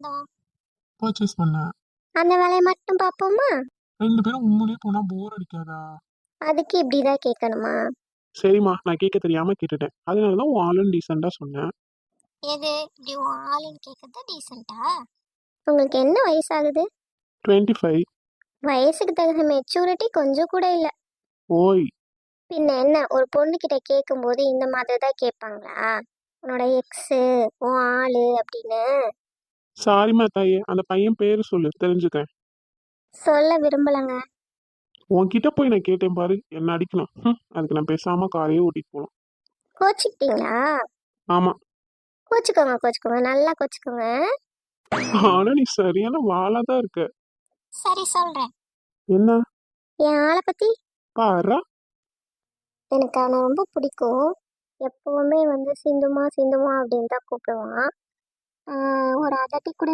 வந்தோம்? பர்ச்சேஸ் பண்ணேன். அந்த வேலையை மட்டும் பார்ப்போமா? 2 பேரும் உம்முனே போனா போர் அடிக்காதா? அதுக்கு இப்படிதான் கேட்கணுமா? சரிம்மா, நான் கேட்க தெரியாம கேட்டுட்டேன். அதனால தான் உன் ஆளுன்னு டீசெண்டா சொன்னேன். எது இப்படி உன் ஆளுன்னு கேட்கறது டீசெண்டா? உங்களுக்கு என்ன வயசாகுது? 25. வயசுக்கு தகுந்த மெச்சூரிட்டி கொஞ்சம் கூட இல்லை. ஓய். பின்ன என்ன, ஒரு பொண்ணுகிட்ட கேட்கும்போது இந்த மாதிரி தான் கேட்பாங்களா? உன்னோட எக்ஸு, உன் ஆளு அப்படின்னு. சாரிம்மா தாயே, அந்த பையன் பேரு சொல்லு, தெரிஞ்சுக்கிறேன். சொல்ல விரும்பலங்க. உன்கிட்ட போய் நான் கேட்டேன் பாரு, என்ன அடிக்கணும். அதுக்கு நான் பேசாம காரையே ஓட்டிட்டு போகலாம். கோச்சிக்கிட்டீங்களா? ஆமா. கோச்சிக்கோங்க கோச்சிக்கோங்க, நல்லா கோச்சிக்கோங்க. ஆனா நீ சரியான வாளா தான் இருக்க. சரி சொல்றேன். என்ன? என் ஆளை பத்தி பாரா. எனக்கு அவனை ரொம்ப பிடிக்கும். எப்பவுமே வந்து சிந்துமா சிந்துமா அப்படின்னு தான் கூப்பிடுவான். ஒரு அதட்டி கூட